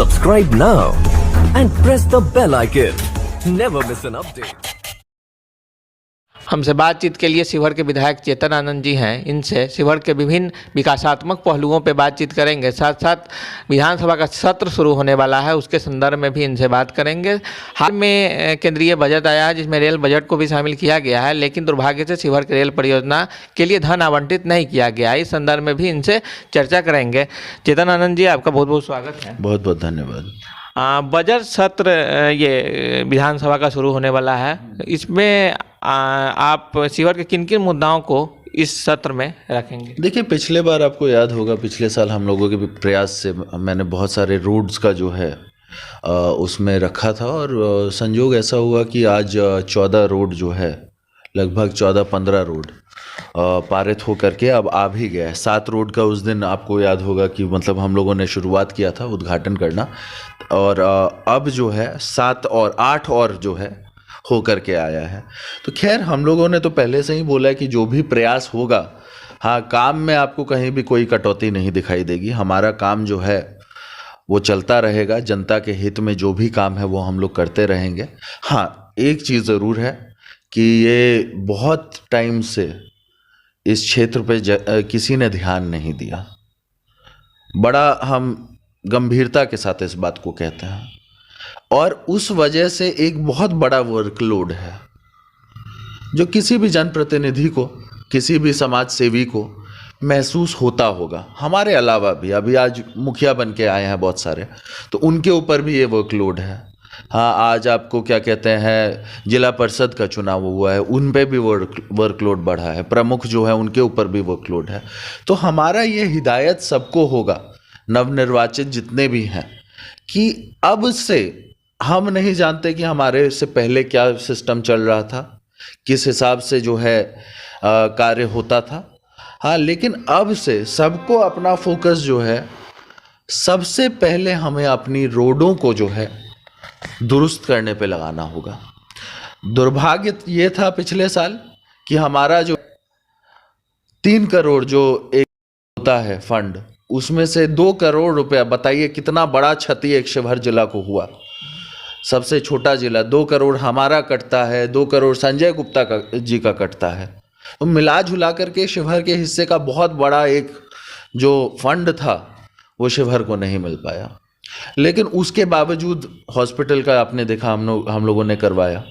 Subscribe now and press the bell icon. Never miss an update. हमसे बातचीत के लिए शिवहर के विधायक चेतन आनंद जी हैं। इनसे शिवहर के विभिन्न विकासात्मक पहलुओं पर बातचीत करेंगे। साथ साथ विधानसभा का सत्र शुरू होने वाला है, उसके संदर्भ में भी इनसे बात करेंगे। हाल में केंद्रीय बजट आया है जिसमें रेल बजट को भी शामिल किया गया है, लेकिन दुर्भाग्य से शिवहर के रेल परियोजना के लिए धन आवंटित नहीं किया गया। इस संदर्भ में भी इनसे चर्चा करेंगे। चेतन आनंद जी, आपका बहुत बहुत स्वागत है। बहुत बहुत धन्यवाद। बजट सत्र ये विधानसभा का शुरू होने वाला है, इसमें आप शिवहर के किन किन मुद्दाओं को इस सत्र में रखेंगे? देखिए, पिछले बार आपको याद होगा, पिछले साल हम लोगों के प्रयास से मैंने बहुत सारे रोड्स का जो है उसमें रखा था, और संयोग ऐसा हुआ कि आज 14 रोड जो है, लगभग 14-15 रोड पारित होकर के अब आ भी गया है। 7 रोड का उस दिन आपको याद होगा कि मतलब हम लोगों ने शुरुआत किया था उद्घाटन करना, और अब जो है 7 और 8 और जो है हो करके आया है। तो खैर, हम लोगों ने तो पहले से ही बोला है कि जो भी प्रयास होगा, हाँ, काम में आपको कहीं भी कोई कटौती नहीं दिखाई देगी। हमारा काम जो है वो चलता रहेगा। जनता के हित में जो भी काम है वो हम लोग करते रहेंगे। हाँ, एक चीज़ ज़रूर है कि ये बहुत टाइम से इस क्षेत्र पे किसी ने ध्यान नहीं दिया। बड़ा हम गंभीरता के साथ इस बात को कहते हैं, और उस वजह से एक बहुत बड़ा वर्कलोड है जो किसी भी जनप्रतिनिधि को, किसी भी समाज सेवी को महसूस होता होगा। हमारे अलावा भी अभी आज मुखिया बन के आए हैं बहुत सारे, तो उनके ऊपर भी ये वर्कलोड है। हाँ, आज आपको क्या कहते हैं, जिला परिषद का चुनाव हुआ है, उन पे भी वर्कलोड बढ़ा है। प्रमुख जो है उनके ऊपर भी वर्कलोड है। तो हमारा ये हिदायत सबको होगा, नवनिर्वाचित जितने भी हैं, कि अब से हम नहीं जानते कि हमारे से पहले क्या सिस्टम चल रहा था, किस हिसाब से जो है कार्य होता था। हाँ, लेकिन अब से सबको अपना फोकस जो है, सबसे पहले हमें अपनी रोडों को जो है दुरुस्त करने पे लगाना होगा। दुर्भाग्य ये था पिछले साल कि हमारा जो 3 करोड़ जो एक होता है फंड, उसमें से 2 करोड़ रुपया, बताइए कितना बड़ा क्षति एक शिवहर जिला को हुआ। सबसे छोटा जिला, 2 करोड़ हमारा कटता है, 2 करोड़ संजय गुप्ता जी का कटता है। तो मिला जुला करके शिवहर के हिस्से का बहुत बड़ा एक जो फंड था वो शिवहर को नहीं मिल पाया। लेकिन उसके बावजूद हॉस्पिटल का आपने देखा, हम लोगों ने करवाया।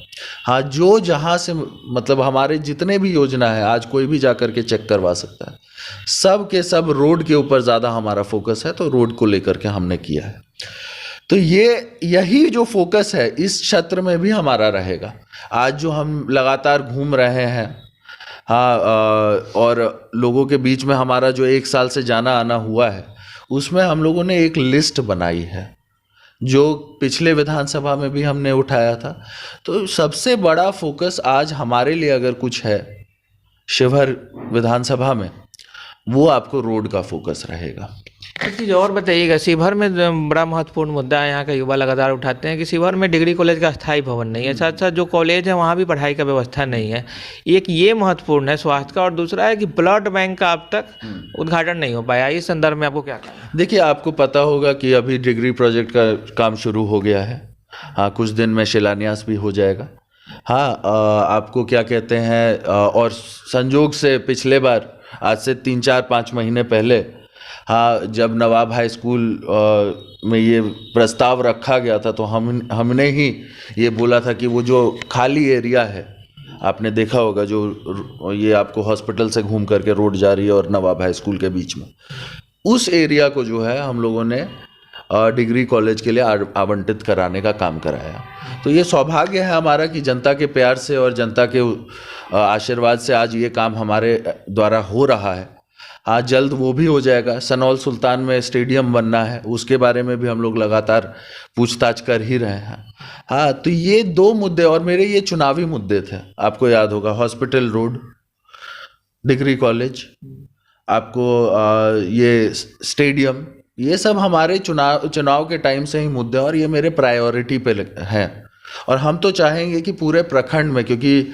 हाँ, जो जहाँ से मतलब हमारे जितने भी योजना है, आज कोई भी जा कर के चेक करवा सकता है। सब के सब रोड के ऊपर ज़्यादा हमारा फोकस है, तो रोड को लेकर के हमने किया है। तो यही जो फोकस है इस क्षेत्र में भी हमारा रहेगा। आज जो हम लगातार घूम रहे हैं, हाँ, और लोगों के बीच में हमारा जो 1 साल से जाना आना हुआ है, उसमें हम लोगों ने एक लिस्ट बनाई है जो पिछले विधानसभा में भी हमने उठाया था। तो सबसे बड़ा फोकस आज हमारे लिए अगर कुछ है शिवहर विधानसभा में, वो आपको रोड का फोकस रहेगा। एक चीज़ और बताइएगा, शिवहर में बड़ा महत्वपूर्ण मुद्दा है, यहाँ का युवा लगातार उठाते हैं कि शिवहर में डिग्री कॉलेज का स्थायी भवन नहीं है। साथ साथ जो कॉलेज है वहाँ भी पढ़ाई का व्यवस्था नहीं है। एक ये महत्वपूर्ण है स्वास्थ्य का, और दूसरा है कि ब्लड बैंक का अब तक उद्घाटन नहीं हो पाया। इस संदर्भ में आपको क्या कहना है? देखिए, आपको पता होगा कि अभी डिग्री प्रोजेक्ट का काम शुरू हो गया है। हाँ, कुछ दिन में शिलान्यास भी हो जाएगा। हाँ, आपको क्या कहते हैं, और संजोग से पिछले बार आज से 3-4-5 महीने पहले, हाँ, जब नवाब हाई स्कूल में ये प्रस्ताव रखा गया था, तो हमने ही ये बोला था कि वो जो खाली एरिया है, आपने देखा होगा, जो ये आपको हॉस्पिटल से घूम करके रोड जा रही है और नवाब हाई स्कूल के बीच में, उस एरिया को जो है हम लोगों ने डिग्री कॉलेज के लिए आवंटित कराने का काम कराया। तो ये सौभाग्य है हमारा कि जनता के प्यार से और जनता के आशीर्वाद से आज ये काम हमारे द्वारा हो रहा है। आज जल्द वो भी हो जाएगा। सनौल सुल्तान में स्टेडियम बनना है, उसके बारे में भी हम लोग लगातार पूछताछ कर ही रहे हैं। हाँ, तो ये 2 मुद्दे, और मेरे ये चुनावी मुद्दे थे, आपको याद होगा, हॉस्पिटल, रोड, डिग्री कॉलेज, आपको ये स्टेडियम, ये सब हमारे चुनाव के टाइम से ही मुद्दे, और ये मेरे प्रायोरिटी पे हैं। और हम तो चाहेंगे कि पूरे प्रखंड में, क्योंकि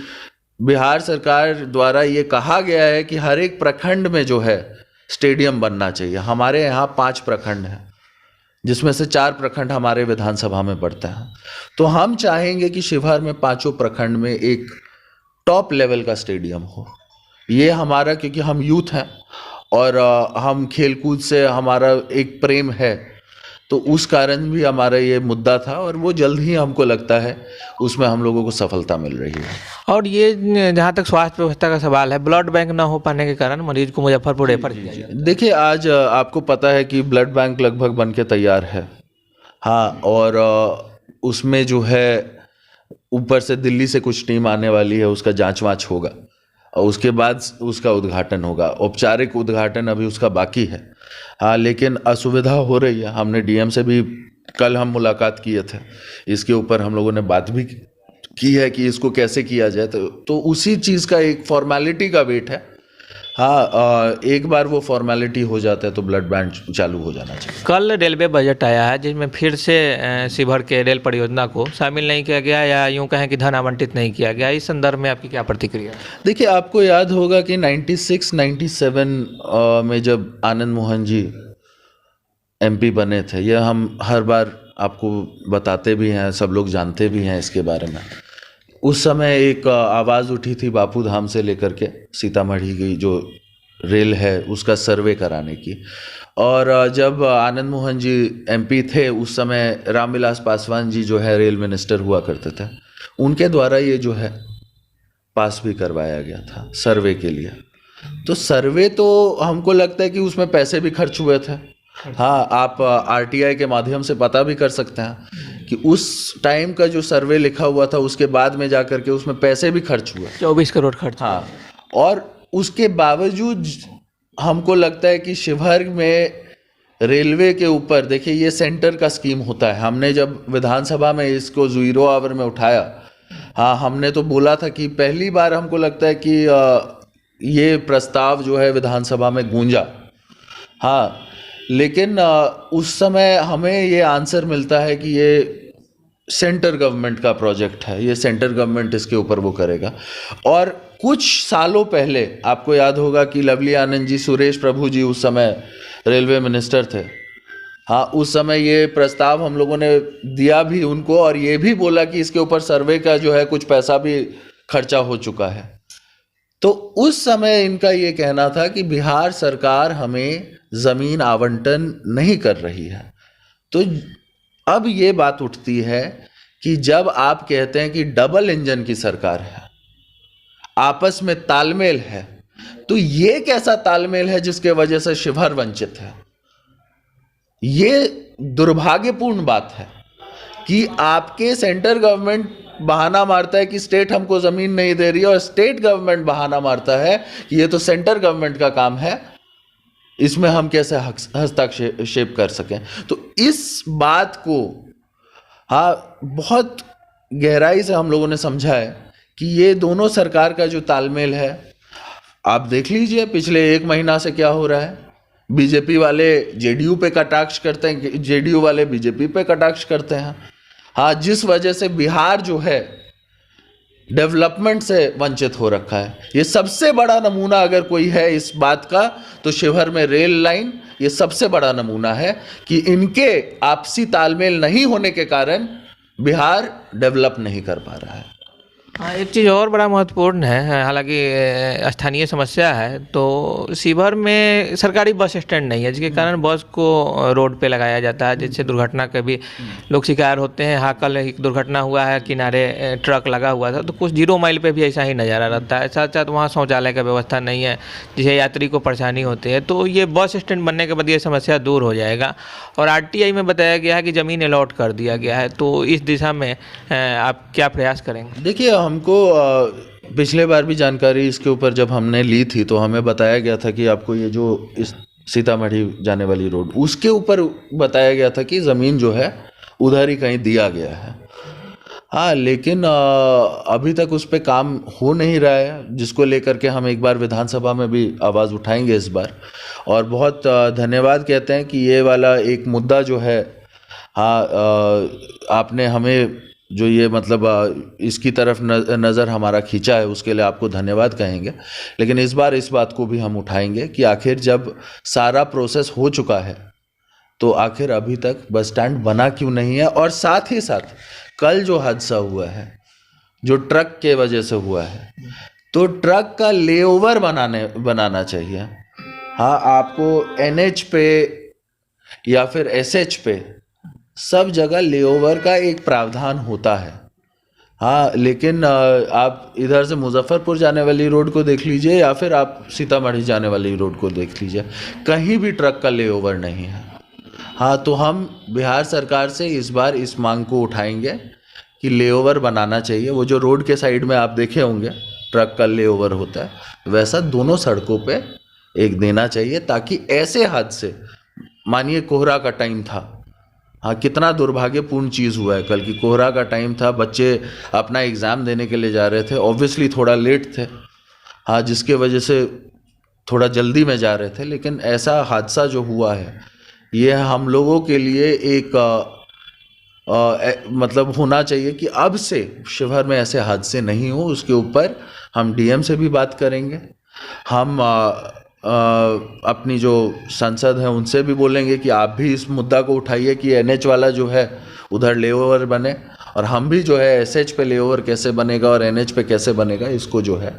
बिहार सरकार द्वारा ये कहा गया है कि हर एक प्रखंड में जो है स्टेडियम बनना चाहिए। हमारे यहाँ 5 प्रखंड हैं जिसमें से 4 प्रखंड हमारे विधानसभा में पड़ते हैं। तो हम चाहेंगे कि शिवहर में 5 प्रखंड में एक टॉप लेवल का स्टेडियम हो। ये हमारा, क्योंकि हम यूथ हैं और हम खेलकूद से हमारा एक प्रेम है, तो उस कारण भी हमारा ये मुद्दा था और वो जल्द ही हमको लगता है उसमें हम लोगों को सफलता मिल रही है। और ये जहाँ तक स्वास्थ्य व्यवस्था का सवाल है, ब्लड बैंक ना हो पाने के कारण मरीज को मुजफ्फरपुर रेफर किया जाए। देखिए, आज आपको पता है कि ब्लड बैंक लगभग बन के तैयार है। हाँ, और उसमें जो है ऊपर से दिल्ली से कुछ टीम आने वाली है, उसका जांच वाँच होगा और उसके बाद उसका उद्घाटन होगा। औपचारिक उद्घाटन अभी उसका बाकी है। हाँ, लेकिन असुविधा हो रही है। हमने डीएम से भी कल हम मुलाकात किए थे, इसके ऊपर हम लोगों ने बात भी की है कि इसको कैसे किया जाए। तो उसी चीज़ का एक फॉर्मेलिटी का वेट है। हाँ, एक बार वो फॉर्मेलिटी हो जाता है तो ब्लड बैंक चालू हो जाना चाहिए। कल रेलवे बजट आया है जिसमें फिर से शिवहर के रेल परियोजना को शामिल नहीं किया गया या यूं कहें कि धन आवंटित नहीं किया गया। इस संदर्भ में आपकी क्या प्रतिक्रिया है? देखिए, आपको याद होगा कि 96-97 में जब आनंद मोहन जी एमपी बने थे, यह हम हर बार आपको बताते भी हैं, सब लोग जानते भी हैं इसके बारे में। उस समय एक आवाज़ उठी थी बापू धाम से लेकर के सीतामढ़ी की जो रेल है उसका सर्वे कराने की। और जब आनंद मोहन जी एमपी थे उस समय रामविलास पासवान जी जो है रेल मिनिस्टर हुआ करते थे, उनके द्वारा ये जो है पास भी करवाया गया था सर्वे के लिए। तो सर्वे तो हमको लगता है कि उसमें पैसे भी खर्च हुए थे। हाँ, आप आरटीआई के माध्यम से पता भी कर सकते हैं कि उस टाइम का जो सर्वे लिखा हुआ था उसके बाद में जाकर के उसमें पैसे भी खर्च हुए, 24 करोड़ खर्च। हाँ, और उसके बावजूद हमको लगता है कि शिवहर में रेलवे के ऊपर, देखिए ये सेंटर का स्कीम होता है। हमने जब विधानसभा में इसको 0 आवर में उठाया, हाँ, हमने तो बोला था कि पहली बार हमको लगता है कि ये प्रस्ताव जो है विधानसभा में गूंजा। हाँ, लेकिन उस समय हमें ये आंसर मिलता है कि ये सेंटर गवर्नमेंट का प्रोजेक्ट है, ये सेंटर गवर्नमेंट इसके ऊपर वो करेगा। और कुछ सालों पहले आपको याद होगा कि लवली आनंद जी, सुरेश प्रभु जी उस समय रेलवे मिनिस्टर थे। हाँ, उस समय ये प्रस्ताव हम लोगों ने दिया भी उनको और ये भी बोला कि इसके ऊपर सर्वे का जो है कुछ पैसा भी खर्चा हो चुका है। तो उस समय इनका ये कहना था कि बिहार सरकार हमें ज़मीन आवंटन नहीं कर रही है। तो अब ये बात उठती है कि जब आप कहते हैं कि डबल इंजन की सरकार है, आपस में तालमेल है, तो ये कैसा तालमेल है जिसके वजह से शिवहर वंचित है? ये दुर्भाग्यपूर्ण बात है कि आपके सेंटर गवर्नमेंट बहाना मारता है कि स्टेट हमको ज़मीन नहीं दे रही है और स्टेट गवर्नमेंट बहाना मारता है कि ये तो सेंटर गवर्नमेंट का काम है, इसमें हम कैसे हस्तक्षेप कर सकें। तो इस बात को हाँ बहुत गहराई से हम लोगों ने समझा है कि ये दोनों सरकार का जो तालमेल है, आप देख लीजिए पिछले 1 महीना से क्या हो रहा है। बीजेपी वाले जेडीयू पे कटाक्ष करते हैं, जेडीयू वाले बीजेपी पे कटाक्ष करते हैं। हाँ, जिस वजह से बिहार जो है डेवलपमेंट से वंचित हो रखा है। ये सबसे बड़ा नमूना अगर कोई है इस बात का तो शिवहर में रेल लाइन ये सबसे बड़ा नमूना है कि इनके आपसी तालमेल नहीं होने के कारण बिहार डेवलप नहीं कर पा रहा है। हाँ, एक चीज़ और बड़ा महत्वपूर्ण है, हालांकि स्थानीय समस्या है, तो शिवहर में सरकारी बस स्टैंड नहीं है जिसके कारण बस को रोड पे लगाया जाता है, जिससे दुर्घटना के भी लोग शिकार होते हैं। हाँ, कल एक दुर्घटना हुआ है, किनारे ट्रक लगा हुआ था, तो कुछ 0 माइल पे भी ऐसा ही नज़ारा रहता है। साथ साथ वहाँ शौचालय का व्यवस्था नहीं है जिससे यात्री को परेशानी होती है। तो ये बस स्टैंड बनने के बाद ये समस्या दूर हो जाएगा। और आरटीआई में बताया गया है कि ज़मीन अलॉट कर दिया गया है, तो इस दिशा में आप क्या प्रयास करेंगे? देखिए, हमको पिछले बार भी जानकारी इसके ऊपर जब हमने ली थी तो हमें बताया गया था कि आपको ये जो इस सीतामढ़ी जाने वाली रोड उसके ऊपर बताया गया था कि ज़मीन जो है उधर ही कहीं दिया गया है। हाँ, लेकिन अभी तक उस पर काम हो नहीं रहा है, जिसको लेकर के हम एक बार विधानसभा में भी आवाज़ उठाएंगे इस बार। और बहुत धन्यवाद कहते हैं कि ये वाला एक मुद्दा जो है, हाँ, आपने हमें जो ये मतलब इसकी तरफ नज़र हमारा खींचा है उसके लिए आपको धन्यवाद कहेंगे। लेकिन इस बार इस बात को भी हम उठाएंगे कि आखिर जब सारा प्रोसेस हो चुका है तो आखिर अभी तक बस स्टैंड बना क्यों नहीं है। और साथ ही साथ कल जो हादसा हुआ है जो ट्रक के वजह से हुआ है, तो ट्रक का लेओवर बनाना चाहिए। हाँ, आपको एनएच पे या फिर एसएच पे सब जगह लेओवर का एक प्रावधान होता है। हाँ, लेकिन आप इधर से मुजफ्फरपुर जाने वाली रोड को देख लीजिए या फिर आप सीतामढ़ी जाने वाली रोड को देख लीजिए, कहीं भी ट्रक का लेओवर नहीं है। हाँ, तो हम बिहार सरकार से इस बार इस मांग को उठाएंगे कि लेओवर बनाना चाहिए। वो जो रोड के साइड में आप देखे होंगे ट्रक का लेओवर होता है, वैसा दोनों सड़कों पे एक देना चाहिए, ताकि ऐसे हादसे, मानिए कोहरा का टाइम था, हाँ कितना दुर्भाग्यपूर्ण चीज़ हुआ है कल की, कोहरा का टाइम था, बच्चे अपना एग्ज़ाम देने के लिए जा रहे थे, ऑब्वियसली थोड़ा लेट थे, हाँ जिसके वजह से थोड़ा जल्दी में जा रहे थे, लेकिन ऐसा हादसा जो हुआ है ये हम लोगों के लिए एक मतलब होना चाहिए कि अब से शिवहर में ऐसे हादसे नहीं हो। उसके ऊपर हम डीएम से भी बात करेंगे, हम अपनी जो सांसद हैं उनसे भी बोलेंगे कि आप भी इस मुद्दा को उठाइए कि एनएच वाला जो है उधर लेओवर बने, और हम भी जो है एसएच पे लेओवर कैसे बनेगा और एनएच पे कैसे बनेगा, इसको जो है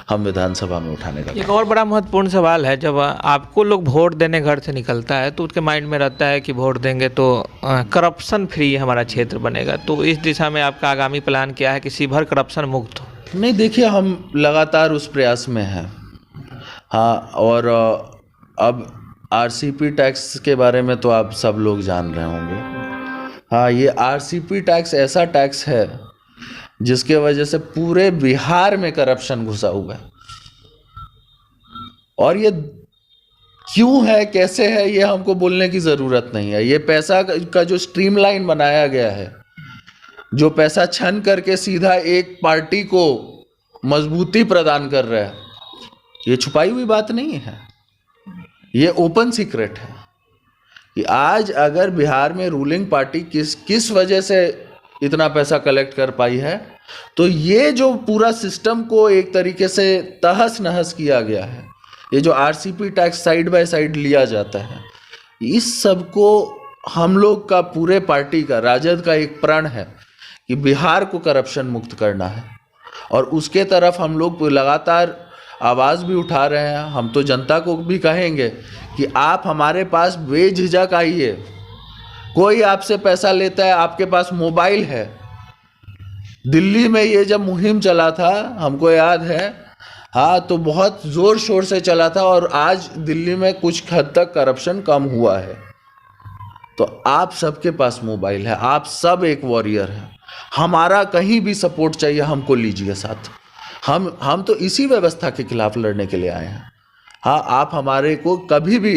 हम विधानसभा में उठाने का। एक और बड़ा महत्वपूर्ण सवाल है, जब आपको लोग वोट देने घर से निकलता है तो उसके माइंड में रहता है कि वोट देंगे तो करप्शन फ्री हमारा क्षेत्र बनेगा, तो इस दिशा में आपका आगामी प्लान क्या है कि शिवहर करप्शन मुक्त हो? नहीं, देखिए हम लगातार उस प्रयास में हैं। हाँ, और अब आरसीपी टैक्स के बारे में तो आप सब लोग जान रहे होंगे। हाँ, ये आरसीपी टैक्स ऐसा टैक्स है जिसके वजह से पूरे बिहार में करप्शन घुसा हुआ है, और ये क्यों है कैसे है ये हमको बोलने की ज़रूरत नहीं है। ये पैसा का जो स्ट्रीमलाइन बनाया गया है, जो पैसा छन करके सीधा एक पार्टी को मजबूती प्रदान कर रहा है, ये छुपाई हुई बात नहीं है, ये ओपन सीक्रेट है कि आज अगर बिहार में रूलिंग पार्टी किस वजह से इतना पैसा कलेक्ट कर पाई है, तो ये जो पूरा सिस्टम को एक तरीके से तहस नहस किया गया है, ये जो RCP tax side by side लिया जाता है, इस सब को हम लोग का पूरे पार्टी का राजद का एक प्रण है कि बिहार को करप्शन मुक्त करना है, और उसके तरफ हम लोग लगातार आवाज़ भी उठा रहे हैं। हम तो जनता को भी कहेंगे कि आप हमारे पास बेझिझक आइए, कोई आपसे पैसा लेता है, आपके पास मोबाइल है। दिल्ली में ये जब मुहिम चला था हमको याद है, हाँ तो बहुत ज़ोर शोर से चला था, और आज दिल्ली में कुछ हद तक करप्शन कम हुआ है। तो आप सबके पास मोबाइल है, आप सब एक वॉरियर हैं, हमारा कहीं भी सपोर्ट चाहिए हमको लीजिए साथ। हम तो इसी व्यवस्था के खिलाफ लड़ने के लिए आए हैं। हाँ, आप हमारे को कभी भी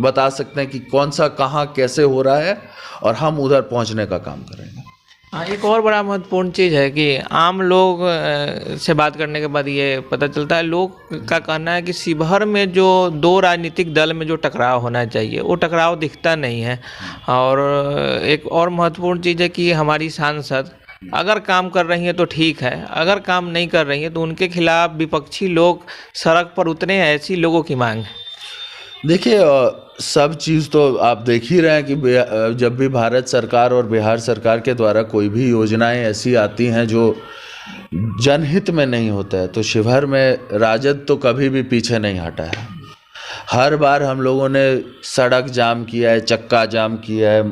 बता सकते हैं कि कौन सा कहाँ कैसे हो रहा है, और हम उधर पहुंचने का काम करेंगे। हाँ, एक और बड़ा महत्वपूर्ण चीज़ है कि आम लोग से बात करने के बाद ये पता चलता है, लोग का कहना है कि शिवहर में जो दो राजनीतिक दल में जो टकराव होना चाहिए वो टकराव दिखता नहीं है। और एक और महत्वपूर्ण चीज़ है कि हमारी सांसद अगर काम कर रही हैं तो ठीक है, अगर काम नहीं कर रही हैं तो उनके खिलाफ विपक्षी लोग सड़क पर उतरे हैं, ऐसी लोगों की मांग है। देखिए, सब चीज़ तो आप देख ही रहे हैं कि जब भी भारत सरकार और बिहार सरकार के द्वारा कोई भी योजनाएं ऐसी आती हैं जो जनहित में नहीं होता है, तो शिवहर में राजद तो कभी भी पीछे नहीं हटा है। हर बार हम लोगों ने सड़क जाम किया है, चक्का जाम किया है,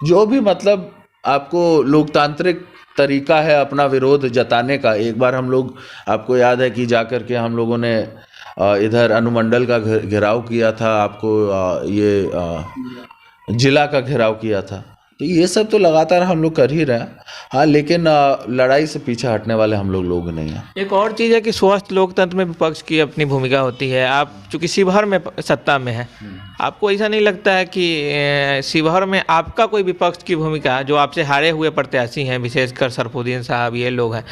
जो भी मतलब आपको लोकतांत्रिक तरीका है अपना विरोध जताने का। एक बार हम लोग, आपको याद है कि जाकर के हम लोगों ने इधर अनुमंडल का घेराव किया था, आपको ये जिला का घेराव किया था, तो ये सब तो लगातार हम लोग कर ही रहे हैं। हाँ, लेकिन लड़ाई से पीछे हटने वाले हम लोग नहीं हैं। एक और चीज़ है कि स्वस्थ लोकतंत्र में विपक्ष की अपनी भूमिका होती है। आप चूँकि शिवहर में सत्ता में है, आपको ऐसा नहीं लगता है कि शिवहर में आपका कोई विपक्ष की भूमिका, जो आपसे हारे हुए प्रत्याशी हैं, विशेषकर सरफुद्दीन साहब, ये लोग हैं,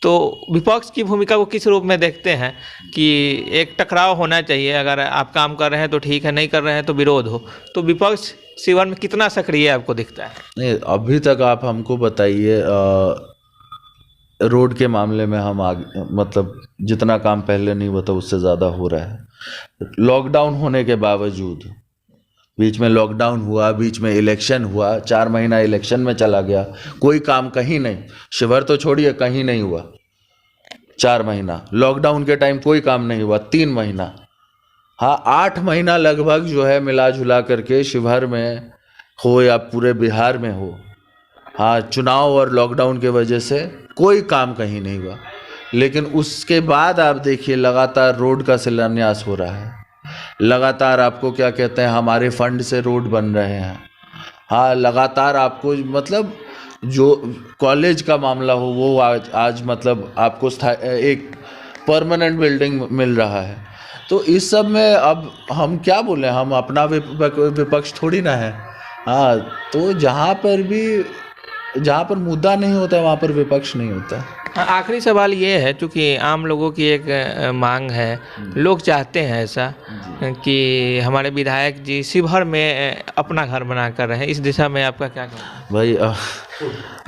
तो विपक्ष की भूमिका को किस रूप में देखते हैं कि एक टकराव होना चाहिए, अगर आप काम कर रहे हैं तो ठीक है, नहीं कर रहे हैं तो विरोध हो, तो विपक्ष शिवहर में कितना सक्रिय आपको दिखता है? नहीं, अभी तक आप हमको बताइए, रोड के मामले में हम आगे, मतलब जितना काम पहले नहीं हुआ था उससे ज़्यादा हो रहा है। लॉकडाउन होने के बावजूद बीच में लॉकडाउन हुआ, बीच में इलेक्शन हुआ, 4 महीना इलेक्शन में चला गया, कोई काम कहीं नहीं, शिवहर तो छोड़िए कहीं नहीं हुआ। 4 महीना लॉकडाउन के टाइम कोई काम नहीं हुआ, 3 महीना, हाँ 8 महीना लगभग जो है मिला जुला करके शिवहर में हो या पूरे बिहार में हो, हाँ चुनाव और लॉकडाउन के वजह से कोई काम कहीं नहीं हुआ। लेकिन उसके बाद आप देखिए लगातार रोड का शिलान्यास हो रहा है, लगातार आपको क्या कहते हैं हमारे फंड से रोड बन रहे हैं, हाँ लगातार आपको मतलब जो कॉलेज का मामला हो वो आज मतलब आपको एक परमानेंट बिल्डिंग मिल रहा है। तो इस सब में अब हम क्या बोलें, हम अपना विपक्ष थोड़ी ना है, हाँ तो जहाँ पर मुद्दा नहीं होता है वहाँ पर विपक्ष नहीं होता। आखिरी सवाल ये है, चूँकि आम लोगों की एक मांग है, लोग चाहते हैं ऐसा कि हमारे विधायक जी शिवहर में अपना घर बना कर रहे हैं, इस दिशा में आपका क्या कहना है? भाई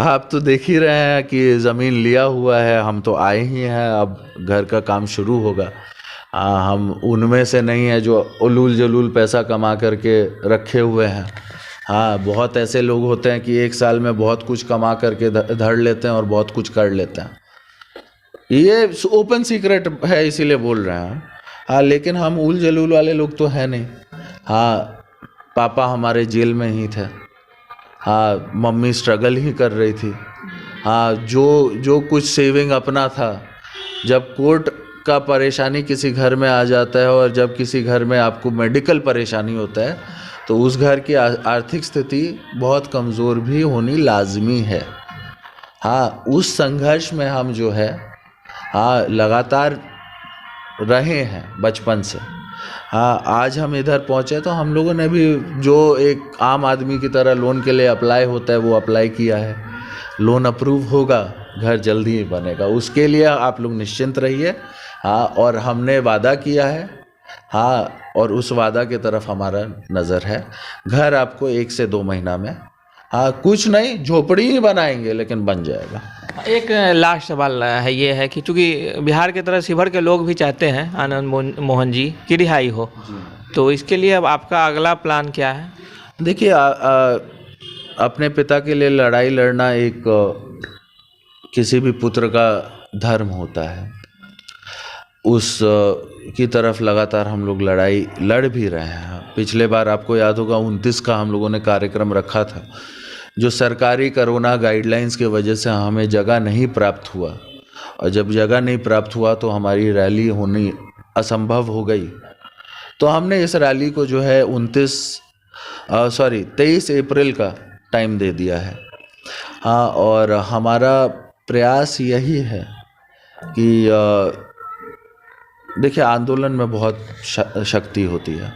आप तो देख ही रहे हैं कि ज़मीन लिया हुआ है, हम तो आए ही हैं, अब घर का काम शुरू होगा। हम उनमें से नहीं है जो उलूल जलूल पैसा कमा करके रखे हुए हैं। हाँ बहुत ऐसे लोग होते हैं कि 1 साल में बहुत कुछ कमा करके धड़ लेते हैं और बहुत कुछ कर लेते हैं, ये ओपन सीक्रेट है इसीलिए बोल रहे हैं। हाँ लेकिन हम उल जलूल वाले लोग तो है नहीं। हाँ पापा हमारे जेल में ही थे, हाँ मम्मी स्ट्रगल ही कर रही थी, हाँ जो कुछ सेविंग अपना था, जब कोर्ट का परेशानी किसी घर में आ जाता है और जब किसी घर में आपको मेडिकल परेशानी होता है तो उस घर की आर्थिक स्थिति बहुत कमज़ोर भी होनी लाजमी है। हाँ उस संघर्ष में हम जो है हाँ लगातार रहे हैं बचपन से। हाँ आज हम इधर पहुँचे तो हम लोगों ने भी जो एक आम आदमी की तरह लोन के लिए अप्लाई होता है वो अप्लाई किया है, लोन अप्रूव होगा, घर जल्दी ही बनेगा, उसके लिए आप लोग निश्चिंत रहिए। हाँ और हमने वादा किया है, हाँ और उस वादा की तरफ हमारा नज़र है। घर आपको 1 से 2 महीना में, हाँ कुछ नहीं झोपड़ी ही बनाएंगे लेकिन बन जाएगा। एक लास्ट सवाल है, ये है कि चूँकि बिहार की तरह शिवहर के लोग भी चाहते हैं आनंद मोहन जी की रिहाई हो, तो इसके लिए अब आपका अगला प्लान क्या है? देखिए अपने पिता के लिए लड़ाई लड़ना एक किसी भी पुत्र का धर्म होता है, उस की तरफ लगातार हम लोग लड़ाई लड़ भी रहे हैं। पिछले बार आपको याद होगा 29 का हम लोगों ने कार्यक्रम रखा था, जो सरकारी कोरोना गाइडलाइंस की वजह से हमें जगह नहीं प्राप्त हुआ, और जब जगह नहीं प्राप्त हुआ तो हमारी रैली होनी असंभव हो गई। तो हमने इस रैली को जो है 23 अप्रैल का टाइम दे दिया है। हाँ और हमारा प्रयास यही है कि देखिए आंदोलन में बहुत शक्ति होती है,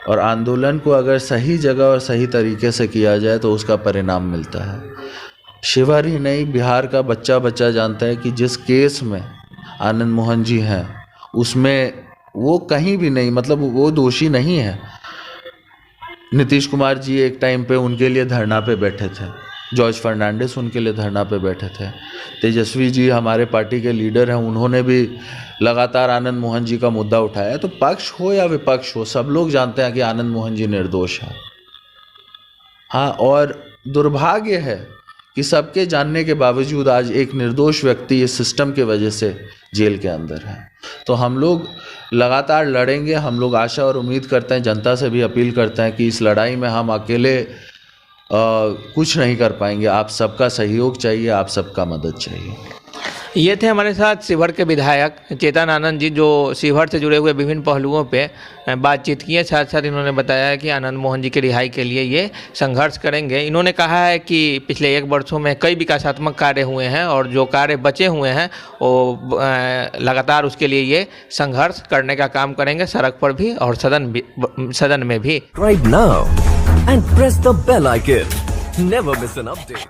और आंदोलन को अगर सही जगह और सही तरीके से किया जाए तो उसका परिणाम मिलता है। शिवहर ही नहीं बिहार का बच्चा जानता है कि जिस केस में आनंद मोहन जी हैं उसमें वो कहीं भी नहीं, मतलब वो दोषी नहीं है। नीतीश कुमार जी एक टाइम पे उनके लिए धरना पे बैठे थे, जॉर्ज फर्नांडिस उनके लिए धरना पे बैठे थे, तेजस्वी जी हमारे पार्टी के लीडर हैं, उन्होंने भी लगातार आनंद मोहन जी का मुद्दा उठाया। तो पक्ष हो या विपक्ष हो, सब लोग जानते हैं कि आनंद मोहन जी निर्दोष हैं। हाँ और दुर्भाग्य है कि सबके जानने के बावजूद आज एक निर्दोष व्यक्ति इस सिस्टम के वजह से जेल के अंदर है। तो हम लोग लगातार लड़ेंगे। हम लोग आशा और उम्मीद करते हैं, जनता से भी अपील करते हैं कि इस लड़ाई में हम अकेले कुछ नहीं कर पाएंगे। आप सबका सहयोग चाहिए, आप सबका मदद चाहिए। ये थे हमारे साथ शिवहर के विधायक चेतन आनंद जी, जो शिवहर से जुड़े हुए विभिन्न पहलुओं पे बातचीत की है। साथ साथ इन्होंने बताया है कि आनंद मोहन जी की रिहाई के लिए ये संघर्ष करेंगे। इन्होंने कहा है कि पिछले 1 वर्षों में कई विकासात्मक कार्य हुए हैं और जो कार्य बचे हुए हैं वो लगातार उसके लिए ये संघर्ष करने का काम करेंगे, सड़क पर भी और सदन में भी। Subscribe now and press the bell icon. Never miss an update.